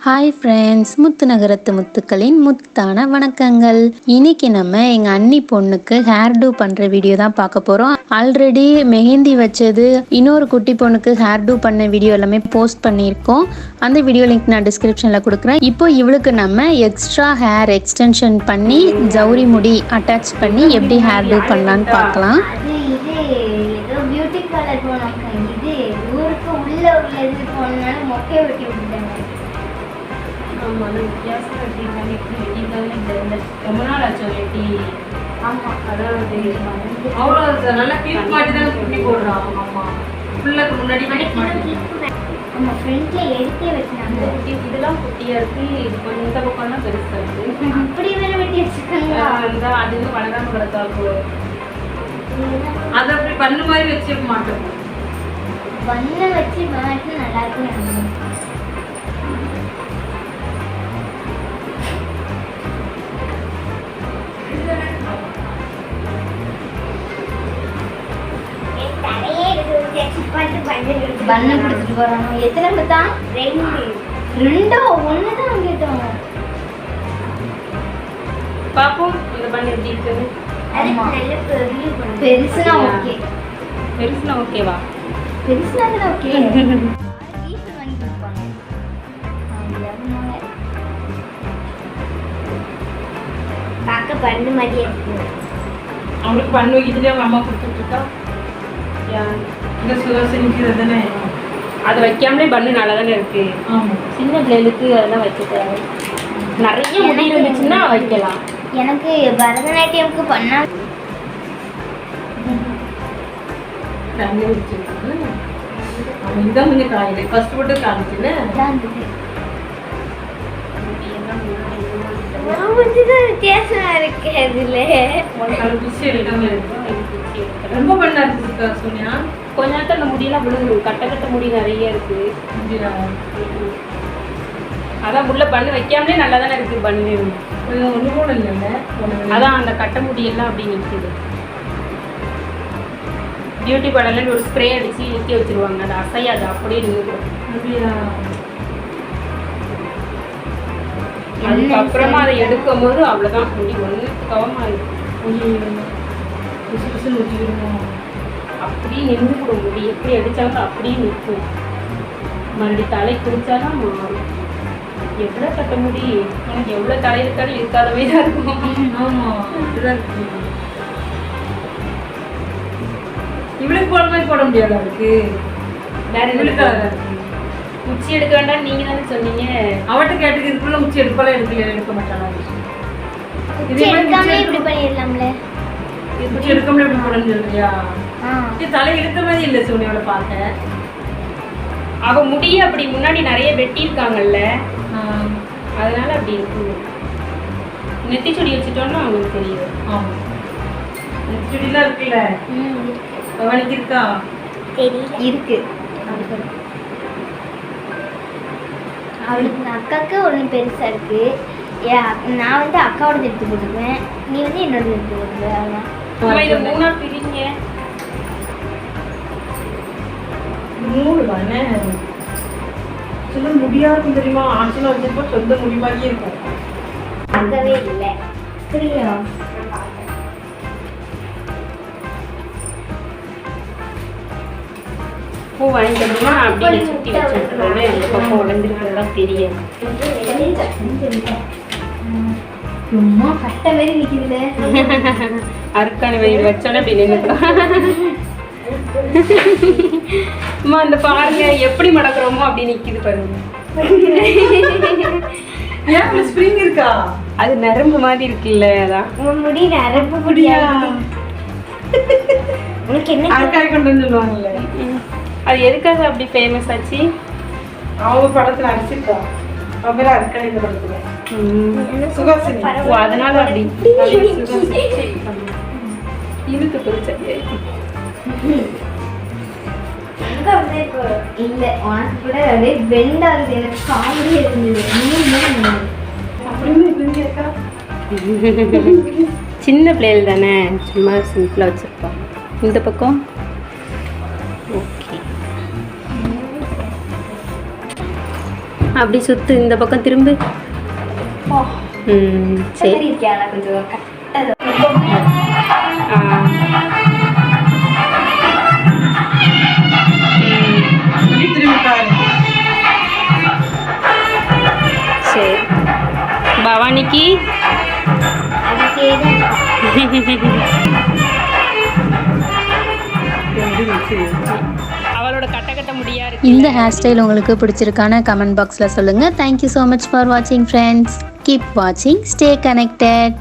Hi friends, முத்து நகரத்து முத்துக்களின் முத்தான வணக்கங்கள். இன்னைக்கு நம்ம எங்க அண்ணி பொண்ணுக்கு ஹேர் டூ பண்ற வீடியோ தான் பார்க்க போறோம். ஆல்ரெடி மெஹந்தி வச்சது, இன்னொரு குட்டி பொண்ணுக்கு ஹேர் டூ பண்ண வீடியோ எல்லாமே போஸ்ட் பண்ணியிருக்கோம். அந்த வீடியோ லிங்க் நான் டிஸ்கிரிப்ஷன்ல கொடுக்குறேன். இப்போ இவளுக்கு நம்ம எக்ஸ்ட்ரா ஹேர் எக்ஸ்டென்ஷன் பண்ணி ஜவுரி முடி அட்டாச் பண்ணி எப்படி ஹேர் டூ பண்ணலான்னு பார்க்கலாம். வித்தியாசம் ரொம்ப நாள் ஆச்சு வெட்டி. ஆமாம், அதான் அவ்வளோ நல்லா கிளிப் மாட்டி தான் குட்டி போடுறான். ஆமாம், ஃபுல்லாக்கு முன்னாடி ஆமாம், ஃப்ரண்ட்டில் எடுத்தே வச்சுனாங்க. குட்டி இதெல்லாம் குட்டியாக இருக்குது. இது கொஞ்சம் இந்த பக்கம்லாம் பெருசாக இருக்குது. அப்படி வேறு வெட்டி வச்சுருக்காங்க. அந்த அது வளராமல் கிடக்காது. அதை அப்படி பண்ணு மாதிரி வச்சிருக்க மாட்டோம். பண்ணை வச்சு மாட்டி நல்லா இருக்கும். பண்ண கொடுத்துட்டு போறானோ. எத்தனை கொடுத்தா? ரெண்டோ ஒண்ணுதான் கேட்டோம். பாப்போம் இந்த பண்ண எப்படி இருக்குது. பெருசுனா ஓகே. பெருசுனா ஓகேவா? பெருசுனா ஓகே. பார்க்க பண்ணு மாதிரியே இருக்கு. அவங்களுக்கு பண்ணு வைக்கிறதுலேயே அவங்க அம்மா கொடுத்துட்டு இருக்கா. இந்த சுதர்சனிக்கு தானே அது வைக்காமலே பண்ணு நல்லா தானே இருக்கு. சின்ன பிள்ளைகளுக்கு அதெல்லாம் வைக்க நிறைய முடி இருந்துச்சுன்னா வைக்கலாம். எனக்கு பரதநாட்டியம்க்கு பண்ணா இதுதான் கொஞ்சம் காயில ஃபர்ஸ்ட் போட்டு காமிச்சுல வித்தியாசமா இருக்கு. அதுல ரொம்ப பண்ணா இருக்கு சோனியா. கொஞ்ச நேரத்தில் அந்த முடியெல்லாம் விழுந்துடும். கட்ட முடி நிறைய இருக்கு. அதான் உள்ள பண்ணு வைக்காமலே நல்லா தானே இருக்கு. பண்ணு ஒன்று கூட இல்லைல்ல. அதான் அந்த கட்ட முடியெல்லாம் அப்படி நிற்குது. பியூட்டி பார்லர்ல ஒரு ஸ்ப்ரே அடிச்சு நிற்க வச்சிருவாங்க. அது அசையாது, அப்படியே நிற்கும். அதுக்கப்புறமா அதை எடுக்கும் போது அவ்வளோதான் முடி ஒன்று கவமா இருக்கும். அப்படியே நின்று கூட முடி எப்படி அடித்தாலும் அப்படியே நிற்கும். மறுபடியும் தலை குடிச்சாதான் மாறும். எவ்வளோ கட்ட முடி எனக்கு எவ்வளோ தலை இருக்காலும் இருக்காதவே தான் இருக்கும். ஆமாம், அப்படிதான் இருக்கு. இவளுக்கு போட மாதிரி போட முடியாது. அவளுக்கு வேற எதுக்காக இருக்கு. உச்சி எடுக்க வேண்டாம் நீங்க தானே சொன்னீங்க. அவட்ட கேட்டுக்கு இதுக்குள்ள உச்சி எடுப்பாலும் எடுக்க மாட்டாளா? இப்படி பண்ணிடலாம்ல. உச்சி எடுக்காமல எப்படி போடணும்னு சொல்றியா? தலை எடுத்த மாதிரி இல்லை சோனியோட பார்த்த. அவ முடிய அப்படி முன்னாடி நிறைய வெட்டியிருக்காங்கல்ல, அதனால அப்படி இருக்கு. நெத்தி சுடி வச்சுட்டோம்னா அவங்களுக்கு தெரியும். ஆமா, நெத்தி சுடிலாம் இருக்குல்ல. அவனுக்கு இருக்கா? இருக்கு. அவளுக்கு அக்காவுக்கு ஒன்று பெருசாக இருக்கு. நான் வந்து அக்காவோட எடுத்து போட்டுக்குவேன், நீ வந்து என்னோட எடுத்து போட்டுக்குவேன். அவ்வளோதான். இதை மூணா பிரிங்க. மூணு தானே சொல்ல முடியாது தெரியுமா? ஆட்சியில் வச்சிருப்பா சொந்த முடி மாதிரியே இருக்கும். அங்கவே இல்லை சரியா? பூ வாங்கிட்டோம்னா அப்படியே சுற்றி வச்சுருக்கோன்னு இந்த பக்கம் உடஞ்சிருக்கிறதுலாம் தெரியாது. சும்மா கட்ட மாதிரி நிற்கிதுல. அருக்கான வெயில் வச்சோன்னே அப்படி நின்றுக்கலாம். அம்மா அந்த பாருங்க எப்படி மடக்குறோமோ அப்படி நிற்கிது பாருங்க. ஏன் ஸ்ப்ரிங் இருக்கா? அது நரம்பு மாதிரி இருக்குல்ல. அதான் உன் முடி நரம்பு முடியா? உனக்கு என்ன அருக்காய் கொண்டு சொல்லுவாங்கல்ல, அது எதுக்காக அப்படி ஃபேமஸ் ஆச்சு? அவங்க படத்தில் அடிச்சிருக்கா. அவங்க அருக்காய் இந்த படத்தில் சுகாசினி. அதனால அப்படி இழுத்து பிடிச்சது. இல்லை உனக்கு கூட அப்படியே பெண்ட் ஆகுது. எனக்கு காமெடியே இருந்தது. சின்ன பிள்ளைகள் தானே, சும்மா சிம்பிளாக வச்சுருப்பா. இந்த பக்கம் ஓகே. அப்படி சுத்து, இந்த பக்கம் திரும்பு. சரி. இருக்கியா கொஞ்சம் கட்டது. சரி. பவானிக்கு அவளோட கட்ட முடியா இந்த ஹேர் ஸ்டைல் உங்களுக்கு பிடிச்சிருக்கான கமெண்ட் பாக்ஸில் சொல்லுங்கள். தேங்க்யூ ஸோ மச் ஃபார் வாட்சிங் ஃப்ரெண்ட்ஸ். கீப் வாட்சிங், ஸ்டே கனெக்டட்.